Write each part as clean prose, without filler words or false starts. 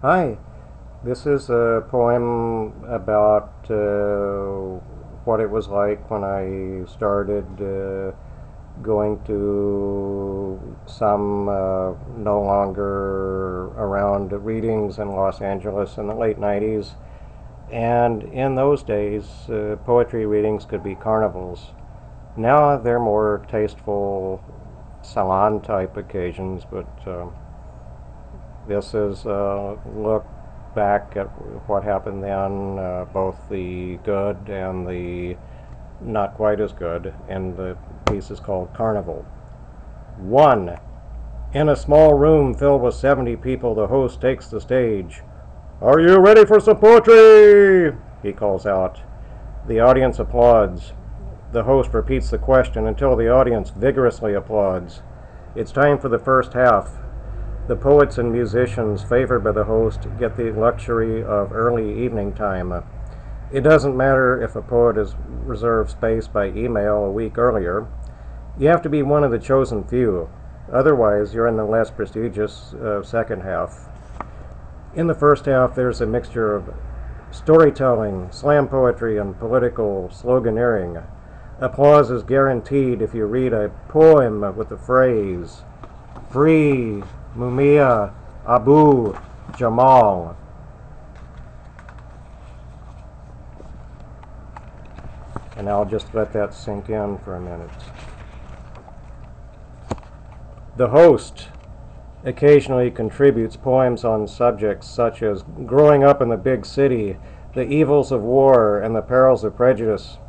Hi, this is a poem about what it was like when I started going to some no longer around readings in Los Angeles in the late 90s. And in those days, poetry readings could be carnivals. Now they're more tasteful salon type occasions, but this is a look back at what happened then, both the good and the not quite as good, and the piece is called Carnival. 1. In a small room filled with 70 people, the host takes the stage. "Are you ready for some poetry?" he calls out. The audience applauds. The host repeats the question until the audience vigorously applauds. It's time for the first half. The poets and musicians favored by the host get the luxury of early evening time. It doesn't matter if a poet is reserved space by email a week earlier. You have to be one of the chosen few. Otherwise, you're in the less prestigious second half. In the first half, there's a mixture of storytelling, slam poetry, and political sloganeering. Applause is guaranteed if you read a poem with the phrase, "Free Mumia Abu Jamal." And I'll just let that sink in for a minute. The host occasionally contributes poems on subjects such as growing up in the big city, the evils of war, and the perils of prejudice.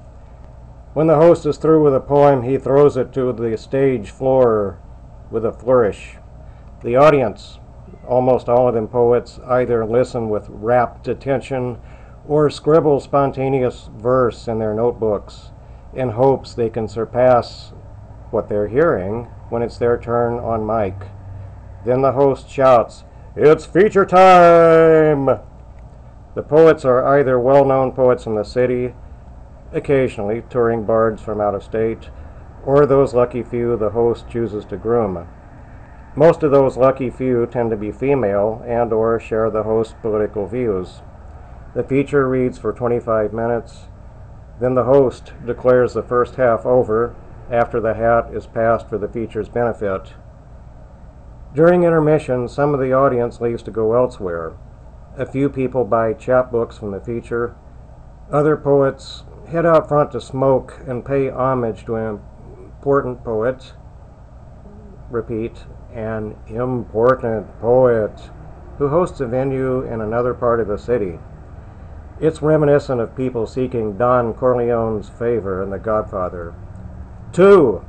When the host is through with a poem, he throws it to the stage floor with a flourish. The audience, almost all of them poets, either listen with rapt attention or scribble spontaneous verse in their notebooks in hopes they can surpass what they're hearing when it's their turn on mic. Then the host shouts, "It's feature time!" The poets are either well-known poets from the city, occasionally touring bards from out of state, or those lucky few the host chooses to groom. Most of those lucky few tend to be female and or share the host's political views. The feature reads for 25 minutes. Then the host declares the first half over after the hat is passed for the feature's benefit. During intermission, some of the audience leaves to go elsewhere. A few people buy chapbooks from the feature. Other poets head out front to smoke and pay homage to an important poet. Repeat, an important poet who hosts a venue in another part of the city. It's reminiscent of people seeking Don Corleone's favor in The Godfather. 2.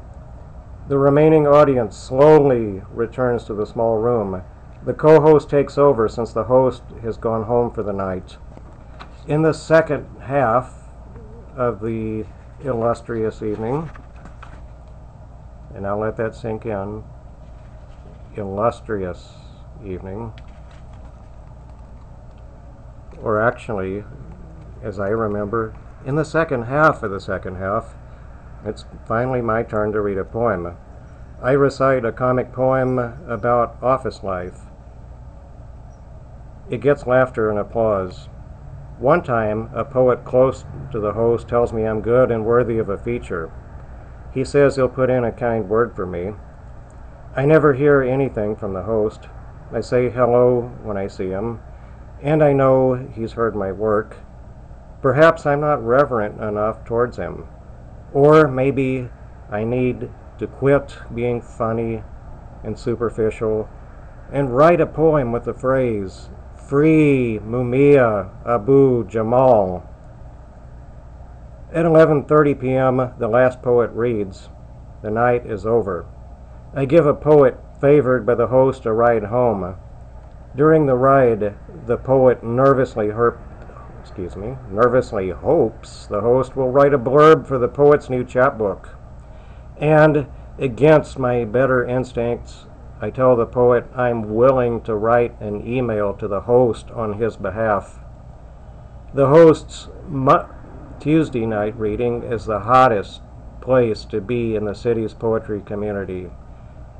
The remaining audience slowly returns to the small room. The co-host takes over since the host has gone home for the night. In the second half of the illustrious evening, and I'll let that sink in, illustrious evening, or actually, as I remember, in the second half of the second half, it's finally my turn to read a poem. I recite a comic poem about office life. It gets laughter and applause. One time, a poet close to the host tells me I'm good and worthy of a feature. He says he'll put in a kind word for me. I never hear anything from the host. I say hello when I see him, and I know he's heard my work. Perhaps I'm not reverent enough towards him. Or maybe I need to quit being funny and superficial and write a poem with the phrase, "Free Mumia Abu Jamal." At 11:30 p.m., the last poet reads. The night is over. I give a poet favored by the host a ride home. During the ride, the poet nervously hopes the host will write a blurb for the poet's new chapbook. And, against my better instincts, I tell the poet I'm willing to write an email to the host on his behalf. The host's Tuesday night reading is the hottest place to be in the city's poetry community,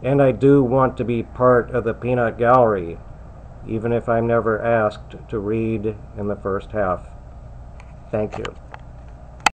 and I do want to be part of the peanut gallery. even if I'm never asked to read in the first half. Thank you.